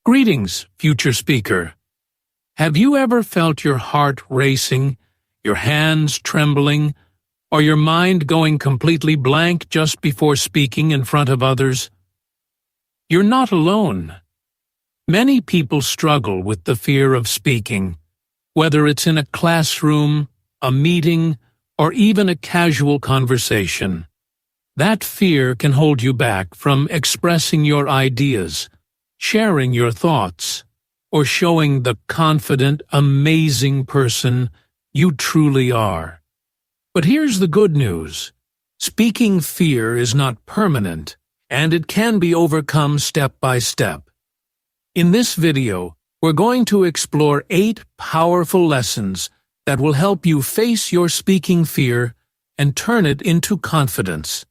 Greetings, future speaker. Have you ever felt your heart racing, your hands trembling, or your mind going completely blank just before speaking in front of others? You're not alone. Many people struggle with the fear of speaking, whether it's in a classroom, a meeting, or even a casual conversation. That fear can hold you back from expressing your ideas, sharing your thoughts, or showing the confident, amazing person you truly are. But here's the good news. Speaking fear is not permanent, and it can be overcome step by step. In this video, we're going to explore 8 powerful lessons that will help you face your speaking fear and turn it into confidence.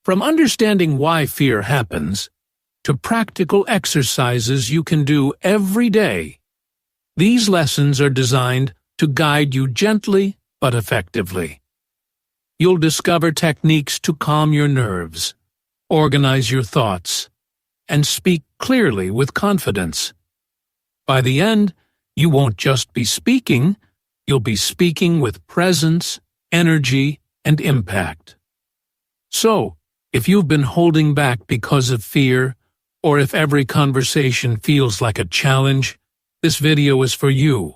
From understanding why fear happens, to practical exercises you can do every day. These lessons are designed to guide you gently but effectively. You'll discover techniques to calm your nerves, organize your thoughts, and speak clearly with confidence. By the end, you won't just be speaking, you'll be speaking with presence, energy, and impact. So, if you've been holding back because of fear, or if every conversation feels like a challenge, this video is for you.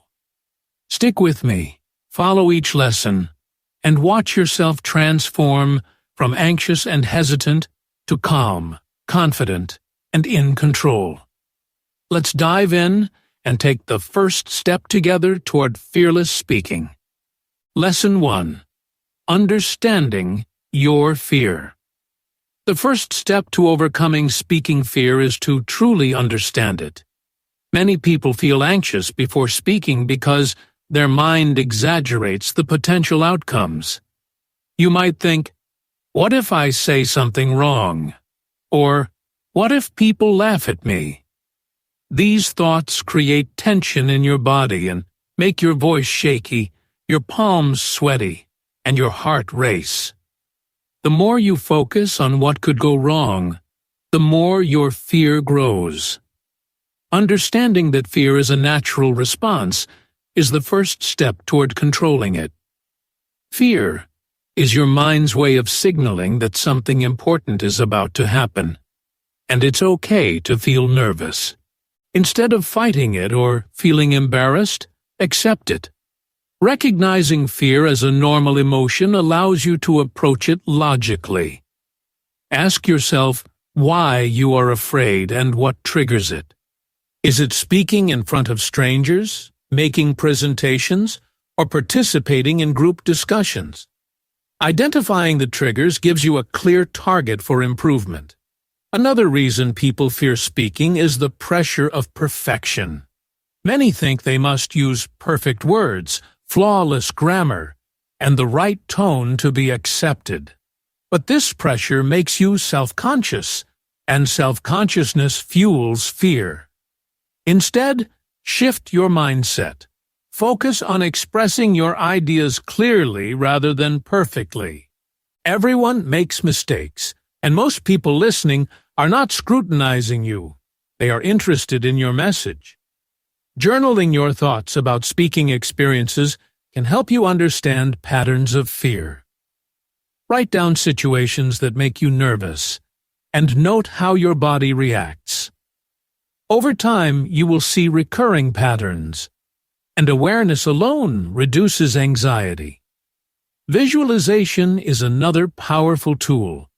Stick with me, follow each lesson, and watch yourself transform from anxious and hesitant to calm, confident, and in control. Let's dive in and take the first step together toward fearless speaking. Lesson 1. Understanding your fear. The first step to overcoming speaking fear is to truly understand it. Many people feel anxious before speaking because their mind exaggerates the potential outcomes. You might think, what if I say something wrong? Or, what if people laugh at me? These thoughts create tension in your body and make your voice shaky, your palms sweaty, and your heart race. The more you focus on what could go wrong, the more your fear grows. Understanding that fear is a natural response is the first step toward controlling it. Fear is your mind's way of signaling that something important is about to happen, and it's okay to feel nervous. Instead of fighting it or feeling embarrassed, accept it. Recognizing fear as a normal emotion allows you to approach it logically. Ask yourself why you are afraid and what triggers it. Is it speaking in front of strangers, making presentations, or participating in group discussions? Identifying the triggers gives you a clear target for improvement. Another reason people fear speaking is the pressure of perfection. Many think they must use perfect words, flawless grammar, and the right tone to be accepted. But this pressure makes you self-conscious, and self-consciousness fuels fear. Instead, shift your mindset. Focus on expressing your ideas clearly rather than perfectly. Everyone makes mistakes, and most people listening are not scrutinizing you. They are interested in your message. Journaling your thoughts about speaking experiences can help you understand patterns of fear. Write down situations that make you nervous, and note how your body reacts. Over time, you will see recurring patterns, and awareness alone reduces anxiety. Visualization is another powerful tool.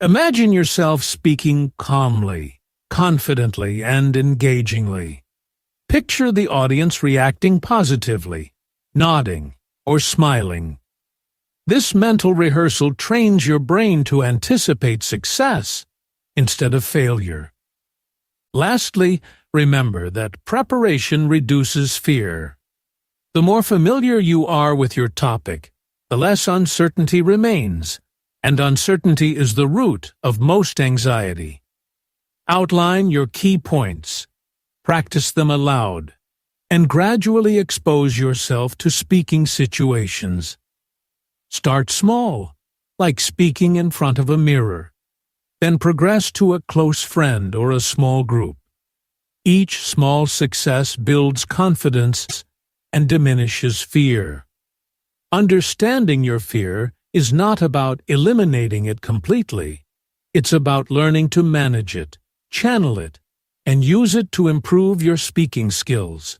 Imagine yourself speaking calmly, confidently, and engagingly. Picture the audience reacting positively, nodding, or smiling. This mental rehearsal trains your brain to anticipate success instead of failure. Lastly, remember that preparation reduces fear. The more familiar you are with your topic, the less uncertainty remains, and uncertainty is the root of most anxiety. Outline your key points. Practice them aloud, and gradually expose yourself to speaking situations. Start small, like speaking in front of a mirror. Then progress to a close friend or a small group. Each small success builds confidence and diminishes fear. Understanding your fear is not about eliminating it completely. It's about learning to manage it, channel it, and use it to improve your speaking skills.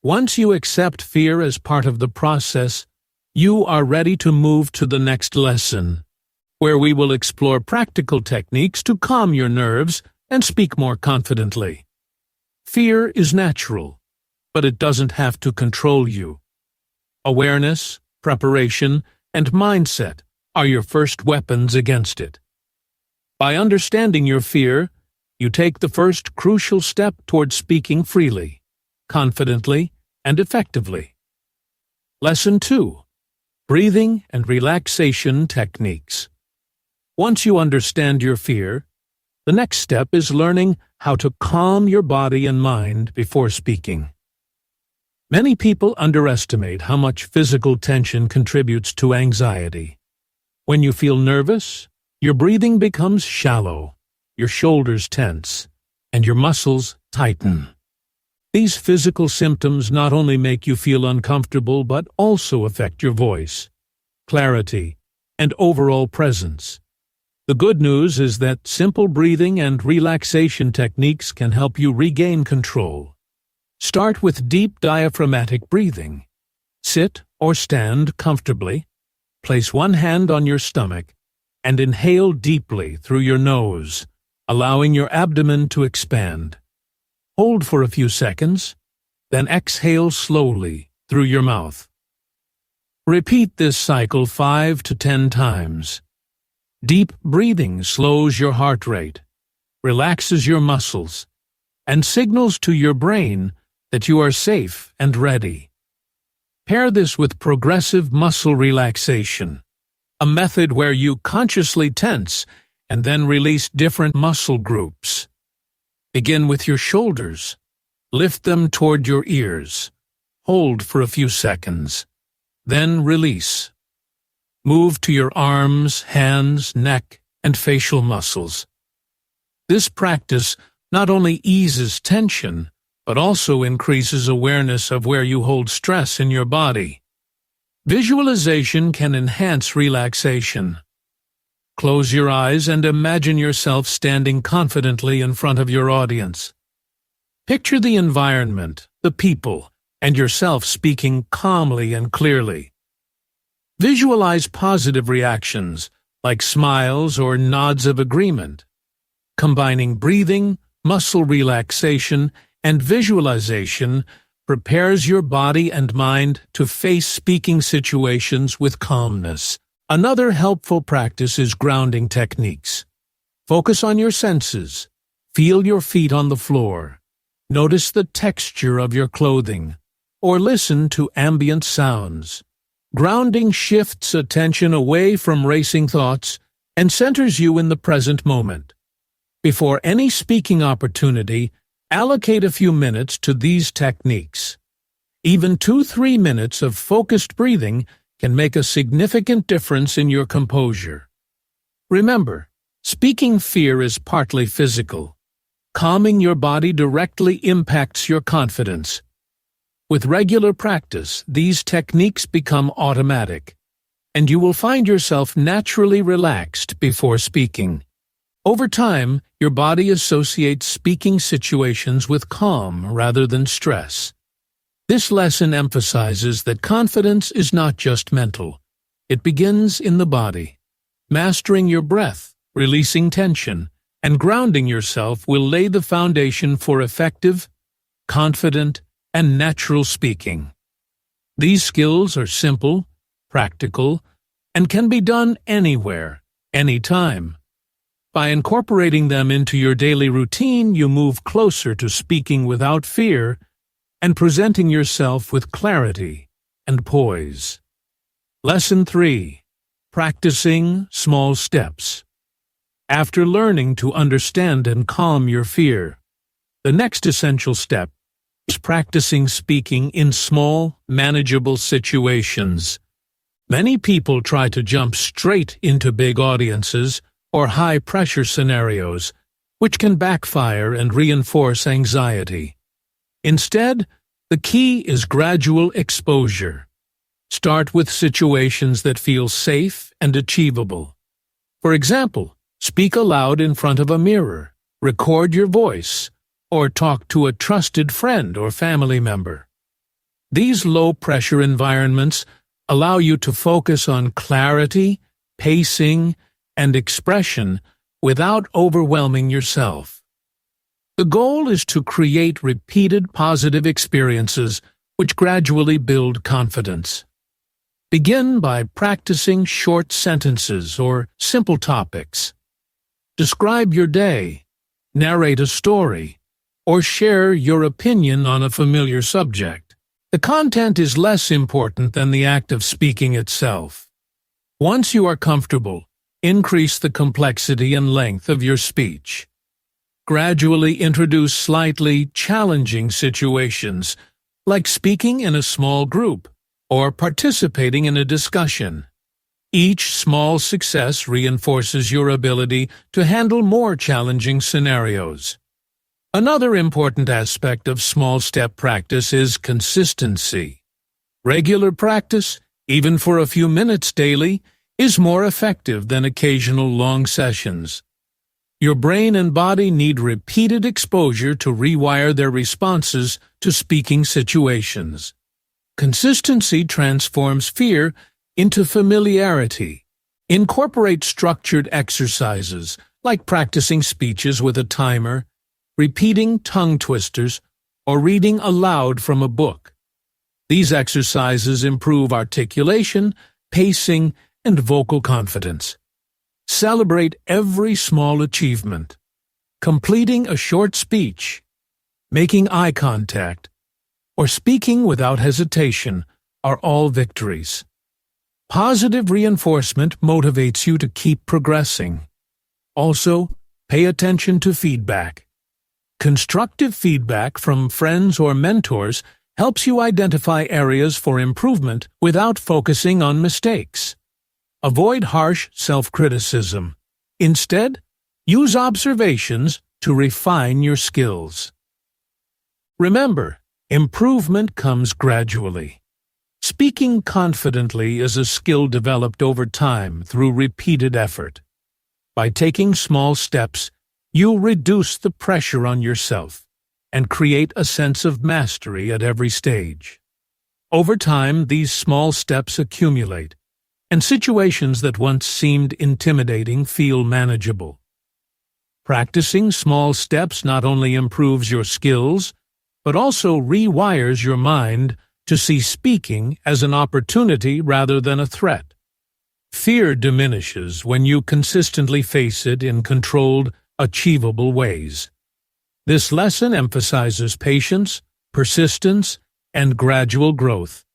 Once you accept fear as part of the process, you are ready to move to the next lesson, where we will explore practical techniques to calm your nerves and speak more confidently. Fear is natural, but it doesn't have to control you. Awareness, preparation, and mindset are your first weapons against it. By understanding your fear, you take the first crucial step toward speaking freely, confidently, and effectively. Lesson 2. Breathing and relaxation techniques. Once you understand your fear, the next step is learning how to calm your body and mind before speaking. Many people underestimate how much physical tension contributes to anxiety. When you feel nervous, your breathing becomes shallow, your shoulders tense, and your muscles tighten. These physical symptoms not only make you feel uncomfortable but also affect your voice, clarity, and overall presence. The good news is that simple breathing and relaxation techniques can help you regain control. Start with deep diaphragmatic breathing. Sit or stand comfortably. Place one hand on your stomach and inhale deeply through your nose, allowing your abdomen to expand. Hold for a few seconds, then exhale slowly through your mouth. Repeat this cycle 5 to 10 times. Deep breathing slows your heart rate, relaxes your muscles, and signals to your brain that you are safe and ready. Pair this with progressive muscle relaxation, a method where you consciously tense and then release different muscle groups. Begin with your shoulders. Lift them toward your ears. Hold for a few seconds. Then release. Move to your arms, hands, neck, and facial muscles. This practice not only eases tension, but also increases awareness of where you hold stress in your body. Visualization can enhance relaxation. Close your eyes and imagine yourself standing confidently in front of your audience. Picture the environment, the people, and yourself speaking calmly and clearly. Visualize positive reactions, like smiles or nods of agreement. Combining breathing, muscle relaxation, and visualization prepares your body and mind to face speaking situations with calmness. Another helpful practice is grounding techniques. Focus on your senses. Feel your feet on the floor. Notice the texture of your clothing, or listen to ambient sounds. Grounding shifts attention away from racing thoughts and centers you in the present moment. Before any speaking opportunity, allocate a few minutes to these techniques. Even 2-3 minutes of focused breathing can make a significant difference in your composure. Remember, speaking fear is partly physical. Calming your body directly impacts your confidence. With regular practice, these techniques become automatic, and you will find yourself naturally relaxed before speaking. Over time, your body associates speaking situations with calm rather than stress. This lesson emphasizes that confidence is not just mental. It begins in the body. Mastering your breath, releasing tension, and grounding yourself will lay the foundation for effective, confident, and natural speaking. These skills are simple, practical, and can be done anywhere, anytime. By incorporating them into your daily routine, you move closer to speaking without fear and presenting yourself with clarity and poise. Lesson 3. Practicing small steps. After learning to understand and calm your fear, the next essential step is practicing speaking in small, manageable situations. Many people try to jump straight into big audiences or high-pressure scenarios, which can backfire and reinforce anxiety. Instead, the key is gradual exposure. Start with situations that feel safe and achievable. For example, speak aloud in front of a mirror, record your voice, or talk to a trusted friend or family member. These low-pressure environments allow you to focus on clarity, pacing, and expression without overwhelming yourself. The goal is to create repeated positive experiences which gradually build confidence. Begin by practicing short sentences or simple topics. Describe your day, narrate a story, or share your opinion on a familiar subject. The content is less important than the act of speaking itself. Once you are comfortable, increase the complexity and length of your speech. Gradually introduce slightly challenging situations, like speaking in a small group or participating in a discussion. Each small success reinforces your ability to handle more challenging scenarios. Another important aspect of small-step practice is consistency. Regular practice, even for a few minutes daily, is more effective than occasional long sessions. Your brain and body need repeated exposure to rewire their responses to speaking situations. Consistency transforms fear into familiarity. Incorporate structured exercises, like practicing speeches with a timer, repeating tongue twisters, or reading aloud from a book. These exercises improve articulation, pacing, and vocal confidence. Celebrate every small achievement. Completing a short speech, making eye contact, or speaking without hesitation are all victories. Positive reinforcement motivates you to keep progressing. Also, pay attention to feedback. Constructive feedback from friends or mentors helps you identify areas for improvement without focusing on mistakes. Avoid harsh self-criticism. Instead, use observations to refine your skills. Remember, improvement comes gradually. Speaking confidently is a skill developed over time through repeated effort. By taking small steps, you reduce the pressure on yourself and create a sense of mastery at every stage. Over time, these small steps accumulate, and situations that once seemed intimidating feel manageable. Practicing small steps not only improves your skills, but also rewires your mind to see speaking as an opportunity rather than a threat. Fear diminishes when you consistently face it in controlled, achievable ways. This lesson emphasizes patience, persistence, and gradual growth.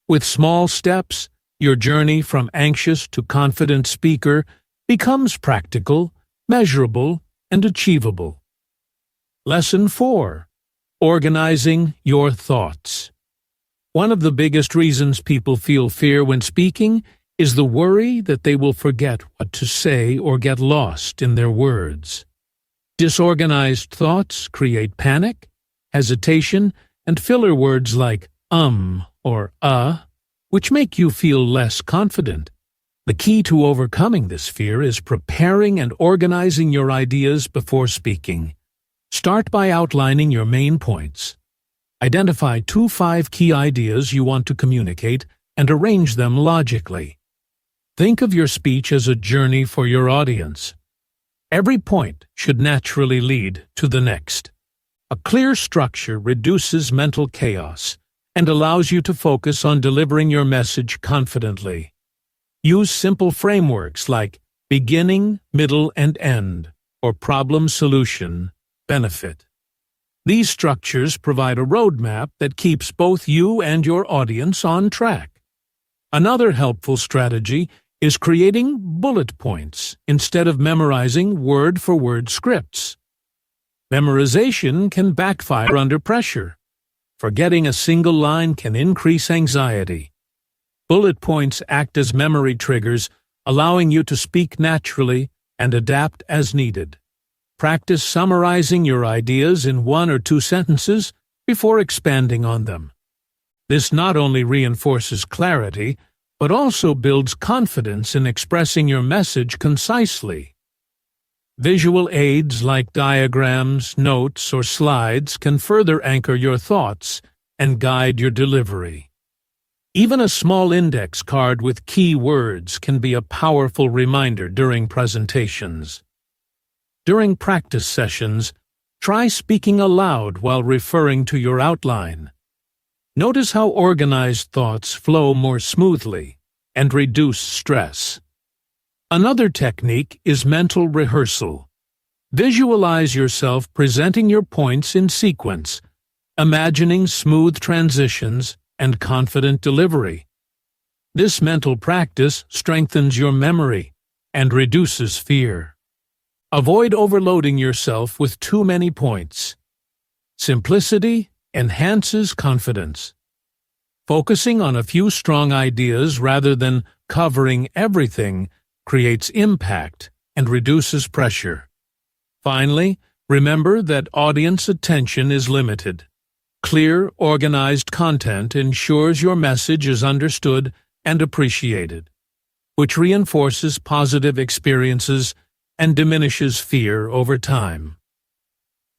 With small steps, your journey from anxious to confident speaker becomes practical, measurable, and achievable. Lesson 4. Organizing your thoughts. One of the biggest reasons people feel fear when speaking is the worry that they will forget what to say or get lost in their words. Disorganized thoughts create panic, hesitation, and filler words like or which make you feel less confident. The key to overcoming this fear is preparing and organizing your ideas before speaking. Start by outlining your main points. Identify 2-5 key ideas you want to communicate and arrange them logically. Think of your speech as a journey for your audience. Every point should naturally lead to the next. A clear structure reduces mental chaos and allows you to focus on delivering your message confidently. Use simple frameworks like beginning, middle, and end, or problem-solution, benefit. These structures provide a roadmap that keeps both you and your audience on track. Another helpful strategy is creating bullet points instead of memorizing word-for-word scripts. Memorization can backfire under pressure. Forgetting a single line can increase anxiety. Bullet points act as memory triggers, allowing you to speak naturally and adapt as needed. Practice summarizing your ideas in 1 or 2 sentences before expanding on them. This not only reinforces clarity, but also builds confidence in expressing your message concisely. Visual aids like diagrams, notes, or slides can further anchor your thoughts and guide your delivery. Even a small index card with key words can be a powerful reminder during presentations. During practice sessions, try speaking aloud while referring to your outline. Notice how organized thoughts flow more smoothly and reduce stress. Another technique is mental rehearsal. Visualize yourself presenting your points in sequence, imagining smooth transitions and confident delivery. This mental practice strengthens your memory and reduces fear. Avoid overloading yourself with too many points. Simplicity enhances confidence. Focusing on a few strong ideas rather than covering everything creates impact and reduces pressure. Finally, remember that audience attention is limited. Clear, organized content ensures your message is understood and appreciated, which reinforces positive experiences and diminishes fear over time.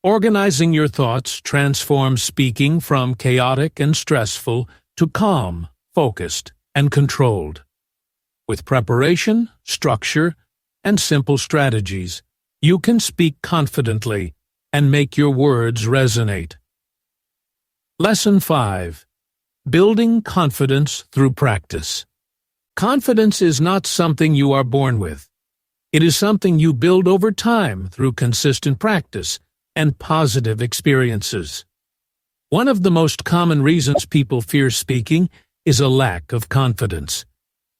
Organizing your thoughts transforms speaking from chaotic and stressful to calm, focused, and controlled. With preparation, structure, and simple strategies, you can speak confidently and make your words resonate. Lesson 5. Building confidence through practice. Confidence is not something you are born with. It is something you build over time through consistent practice and positive experiences. One of the most common reasons people fear speaking is a lack of confidence.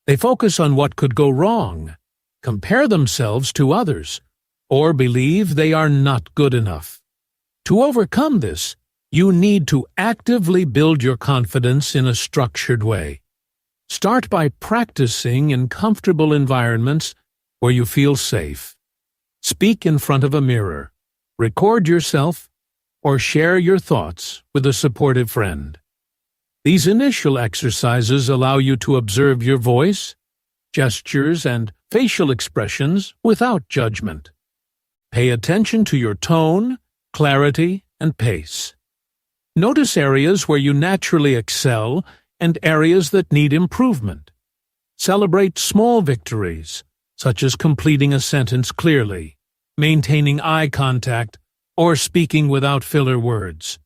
They focus on what could go wrong, compare themselves to others, or believe they are not good enough. To overcome this, you need to actively build your confidence in a structured way. Start by practicing in comfortable environments where you feel safe. Speak in front of a mirror, record yourself, or share your thoughts with a supportive friend. These initial exercises allow you to observe your voice, gestures, and facial expressions without judgment. Pay attention to your tone, clarity, and pace. Notice areas where you naturally excel and areas that need improvement. Celebrate small victories, such as completing a sentence clearly, maintaining eye contact, or speaking without filler words.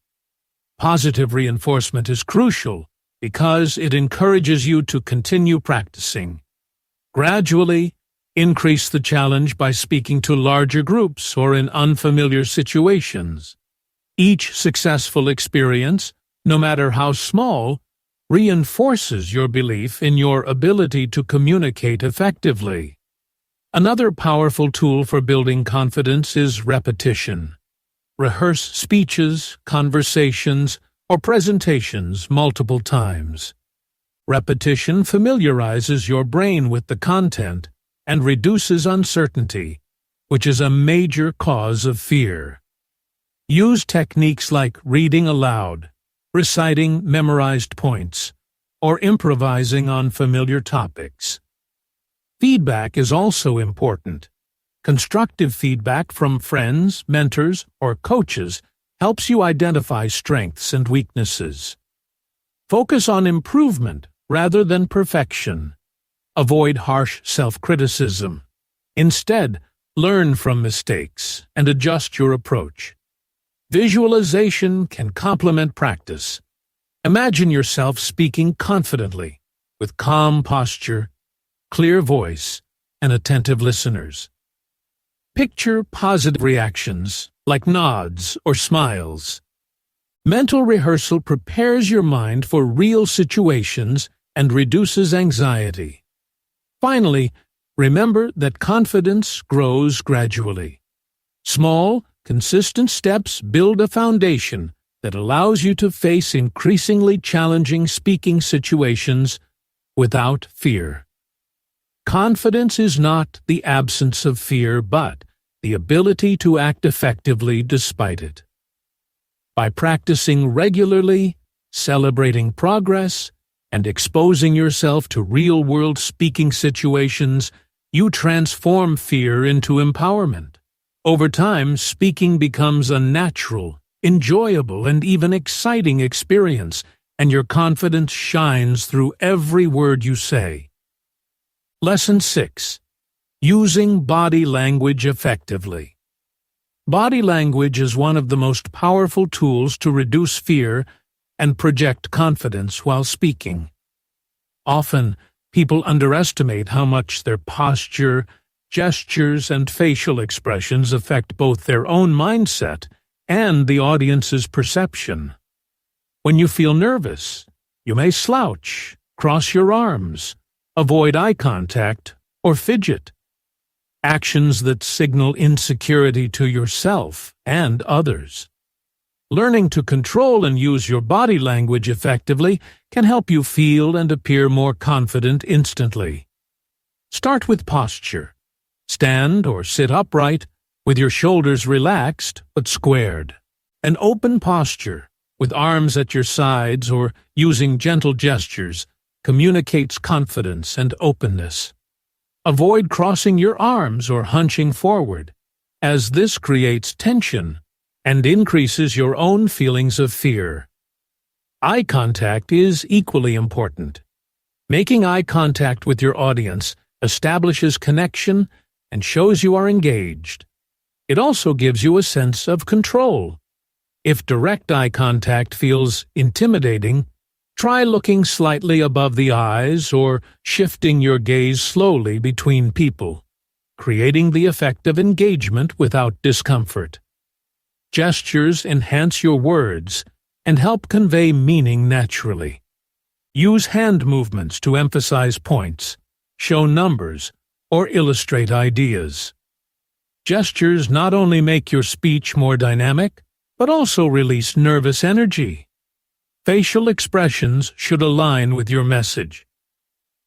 Positive reinforcement is crucial because it encourages you to continue practicing. Gradually, increase the challenge by speaking to larger groups or in unfamiliar situations. Each successful experience, no matter how small, reinforces your belief in your ability to communicate effectively. Another powerful tool for building confidence is repetition. Rehearse speeches, conversations, or presentations multiple times. Repetition familiarizes your brain with the content and reduces uncertainty, which is a major cause of fear. Use techniques like reading aloud, reciting memorized points, or improvising on familiar topics. Feedback is also important. Constructive feedback from friends, mentors, or coaches helps you identify strengths and weaknesses. Focus on improvement rather than perfection. Avoid harsh self-criticism. Instead, learn from mistakes and adjust your approach. Visualization can complement practice. Imagine yourself speaking confidently, with calm posture, clear voice, and attentive listeners. Picture positive reactions, like nods or smiles. Mental rehearsal prepares your mind for real situations and reduces anxiety. Finally, remember that confidence grows gradually. Small, consistent steps build a foundation that allows you to face increasingly challenging speaking situations without fear. Confidence is not the absence of fear, but the ability to act effectively despite it. By practicing regularly, celebrating progress, and exposing yourself to real-world speaking situations, you transform fear into empowerment. Over time, speaking becomes a natural, enjoyable, and even exciting experience, and your confidence shines through every word you say. Lesson 6. Using body language effectively. Body language is one of the most powerful tools to reduce fear and project confidence while speaking. Often, people underestimate how much their posture, gestures, and facial expressions affect both their own mindset and the audience's perception. When you feel nervous, you may slouch, cross your arms, avoid eye contact, or fidget. Actions that signal insecurity to yourself and others. Learning to control and use your body language effectively can help you feel and appear more confident instantly. Start with posture. Stand or sit upright, with your shoulders relaxed but squared. An open posture, with arms at your sides or using gentle gestures, communicates confidence and openness. Avoid crossing your arms or hunching forward, as this creates tension and increases your own feelings of fear. Eye contact is equally important. Making eye contact with your audience establishes connection and shows you are engaged. It also gives you a sense of control. If direct eye contact feels intimidating, try looking slightly above the eyes or shifting your gaze slowly between people, creating the effect of engagement without discomfort. Gestures enhance your words and help convey meaning naturally. Use hand movements to emphasize points, show numbers, or illustrate ideas. Gestures not only make your speech more dynamic, but also release nervous energy. Facial expressions should align with your message.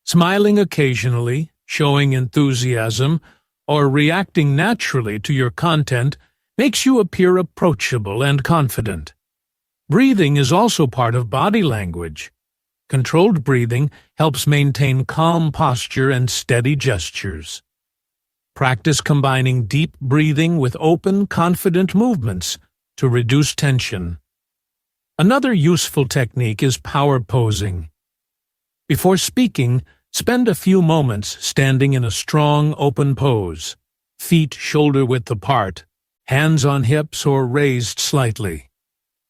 Smiling occasionally, showing enthusiasm, or reacting naturally to your content makes you appear approachable and confident. Breathing is also part of body language. Controlled breathing helps maintain calm posture and steady gestures. Practice combining deep breathing with open, confident movements to reduce tension. Another useful technique is power posing. Before speaking, spend a few moments standing in a strong, open pose, feet shoulder-width apart, hands on hips or raised slightly.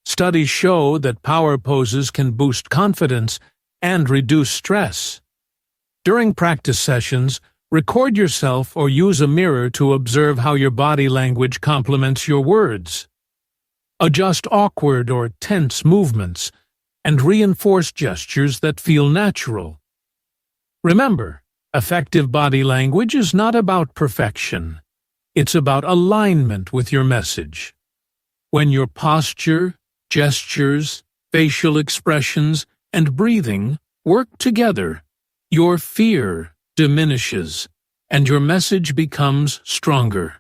Studies show that power poses can boost confidence and reduce stress. During practice sessions, record yourself or use a mirror to observe how your body language complements your words. Adjust awkward or tense movements and reinforce gestures that feel natural. Remember, effective body language is not about perfection. It's about alignment with your message. When your posture, gestures, facial expressions, and breathing work together, your fear diminishes and your message becomes stronger.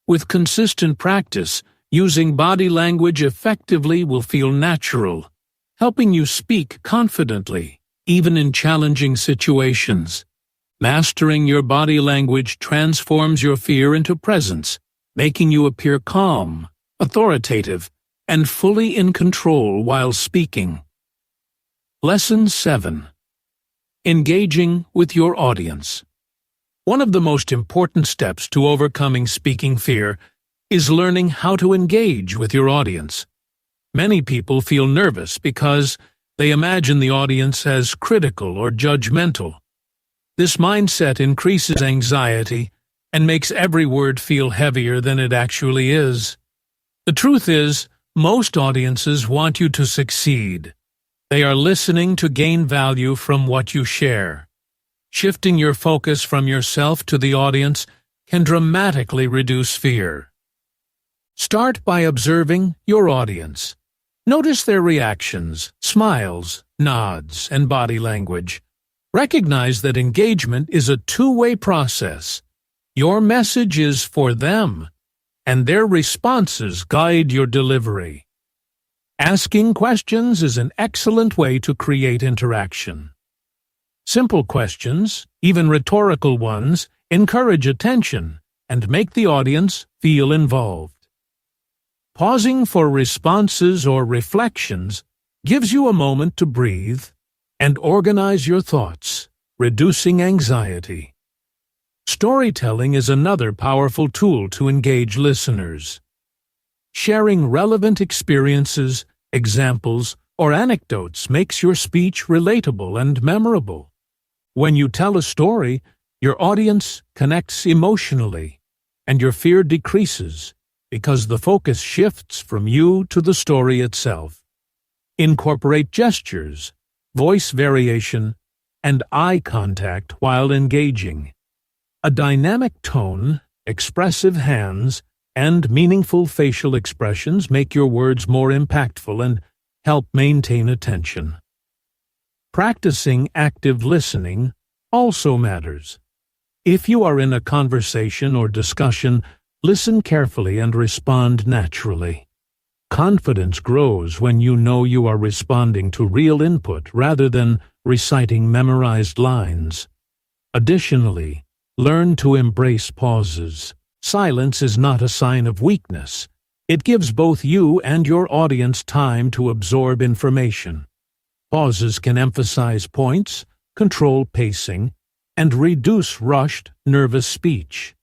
With consistent practice, using body language effectively will feel natural, helping you speak confidently, even in challenging situations. Mastering your body language transforms your fear into presence, making you appear calm, authoritative, and fully in control while speaking. Lesson 7. Engaging with your audience. One of the most important steps to overcoming speaking fear is learning how to engage with your audience. Many people feel nervous because they imagine the audience as critical or judgmental. This mindset increases anxiety and makes every word feel heavier than it actually is. The truth is, most audiences want you to succeed. They are listening to gain value from what you share. Shifting your focus from yourself to the audience can dramatically reduce fear. Start by observing your audience. Notice their reactions, smiles, nods, and body language. Recognize that engagement is a two-way process. Your message is for them, and their responses guide your delivery. Asking questions is an excellent way to create interaction. Simple questions, even rhetorical ones, encourage attention and make the audience feel involved. Pausing for responses or reflections gives you a moment to breathe and organize your thoughts, reducing anxiety. Storytelling is another powerful tool to engage listeners. Sharing relevant experiences, examples, or anecdotes makes your speech relatable and memorable. When you tell a story, your audience connects emotionally, and your fear decreases because the focus shifts from you to the story itself. Incorporate gestures, voice variation, and eye contact while engaging. A dynamic tone, expressive hands, and meaningful facial expressions make your words more impactful and help maintain attention. Practicing active listening also matters. If you are in a conversation or discussion, listen carefully and respond naturally. Confidence grows when you know you are responding to real input rather than reciting memorized lines. Additionally, learn to embrace pauses. Silence is not a sign of weakness. It gives both you and your audience time to absorb information. Pauses can emphasize points, control pacing, and reduce rushed, nervous speech.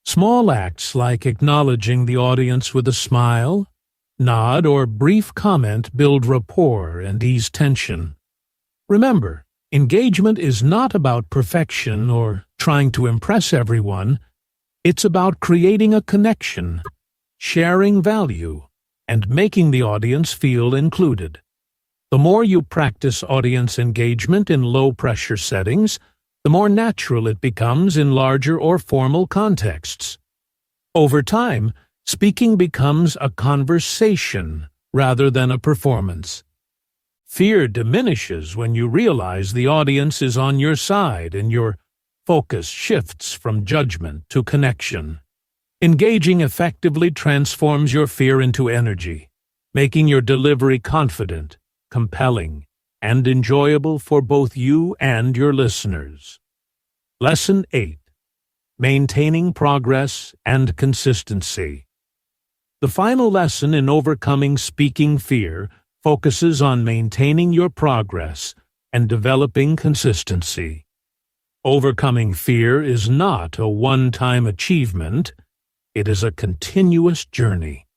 Small acts like acknowledging the audience with a smile, nod, or brief comment build rapport and ease tension. Remember, engagement is not about perfection or trying to impress everyone. It's about creating a connection, sharing value, and making the audience feel included. The more you practice audience engagement in low-pressure settings, the more natural it becomes in larger or formal contexts. Over time, speaking becomes a conversation rather than a performance. Fear diminishes when you realize the audience is on your side and your focus shifts from judgment to connection. Engaging effectively transforms your fear into energy, making your delivery confident, compelling, and enjoyable for both you and your listeners. Lesson 8. Maintaining progress and consistency. The final lesson in overcoming speaking fear focuses on maintaining your progress and developing consistency. Overcoming fear is not a one-time achievement. It is a continuous journey.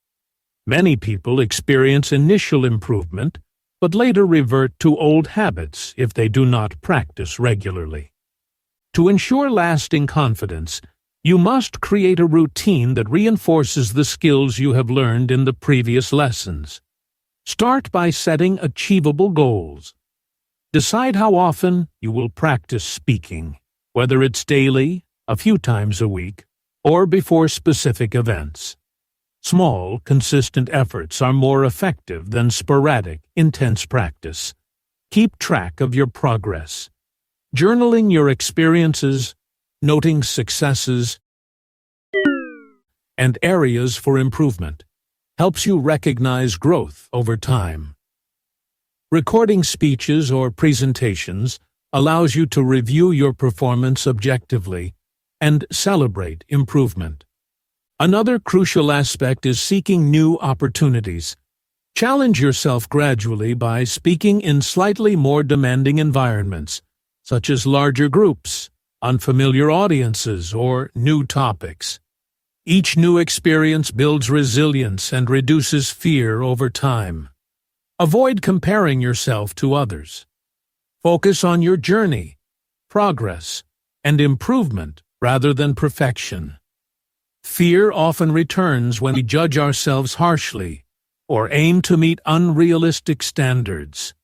Many people experience initial improvement, but later revert to old habits if they do not practice regularly. To ensure lasting confidence, you must create a routine that reinforces the skills you have learned in the previous lessons. Start by setting achievable goals. Decide how often you will practice speaking, whether it's daily, a few times a week, or before specific events. Small, consistent efforts are more effective than sporadic, intense practice. Keep track of your progress. Journaling your experiences, noting successes, and areas for improvement helps you recognize growth over time. Recording speeches or presentations allows you to review your performance objectively and celebrate improvement. Another crucial aspect is seeking new opportunities. Challenge yourself gradually by speaking in slightly more demanding environments, such as larger groups, unfamiliar audiences, or new topics. Each new experience builds resilience and reduces fear over time. Avoid comparing yourself to others. Focus on your journey, progress, and improvement rather than perfection. Fear often returns when we judge ourselves harshly or aim to meet unrealistic standards.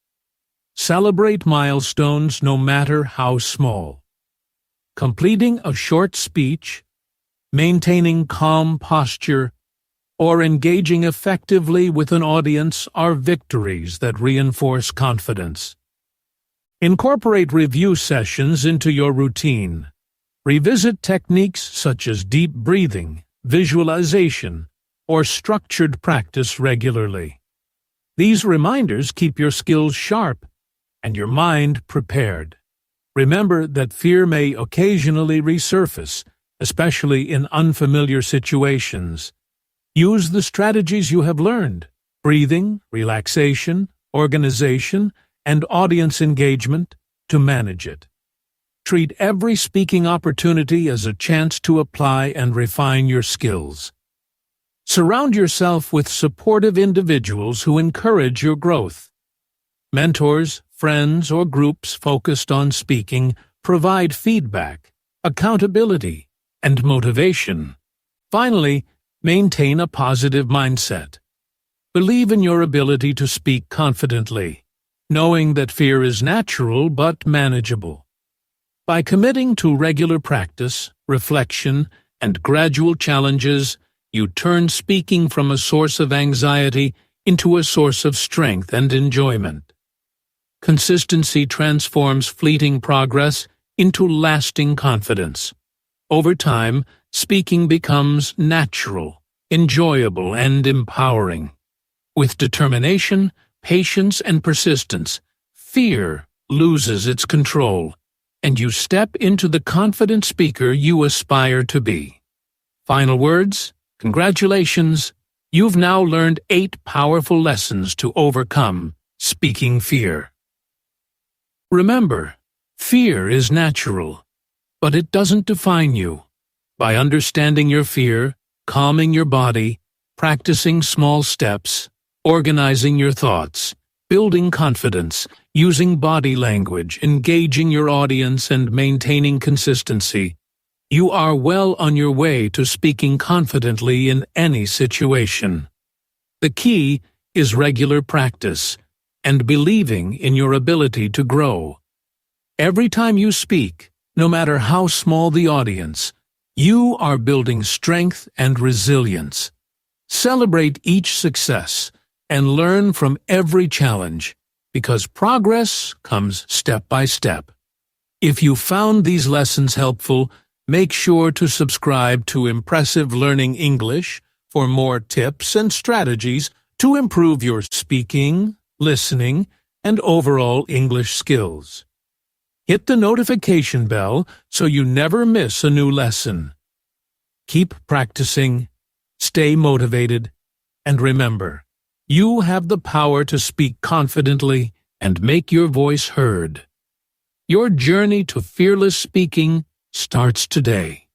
Celebrate milestones no matter how small. Completing a short speech, maintaining calm posture, or engaging effectively with an audience are victories that reinforce confidence. Incorporate review sessions into your routine. Revisit techniques such as deep breathing, visualization, or structured practice regularly. These reminders keep your skills sharp and your mind prepared. Remember that fear may occasionally resurface, especially in unfamiliar situations. Use the strategies you have learned: breathing, relaxation, organization, and audience engagement to manage it. Treat every speaking opportunity as a chance to apply and refine your skills. Surround yourself with supportive individuals who encourage your growth. Mentors, friends, or groups focused on speaking provide feedback, accountability, and motivation. Finally, maintain a positive mindset. Believe in your ability to speak confidently, knowing that fear is natural but manageable. By committing to regular practice, reflection, and gradual challenges, you turn speaking from a source of anxiety into a source of strength and enjoyment. Consistency transforms fleeting progress into lasting confidence. Over time, speaking becomes natural, enjoyable, and empowering. With determination, patience, and persistence, fear loses its control, and you step into the confident speaker you aspire to be. Final words: congratulations! You've now learned 8 powerful lessons to overcome speaking fear. Remember, fear is natural, but it doesn't define you. By understanding your fear, calming your body, practicing small steps, organizing your thoughts, building confidence, using body language, engaging your audience, and maintaining consistency, you are well on your way to speaking confidently in any situation. The key is regular practice and believing in your ability to grow. Every time you speak, no matter how small the audience, you are building strength and resilience. Celebrate each success and learn from every challenge, because progress comes step by step. If you found these lessons helpful, make sure to subscribe to Impressive Learning English for more tips and strategies to improve your speaking, listening, and overall English skills. Hit the notification bell so you never miss a new lesson. Keep practicing, stay motivated, and remember, you have the power to speak confidently and make your voice heard. Your journey to fearless speaking starts today.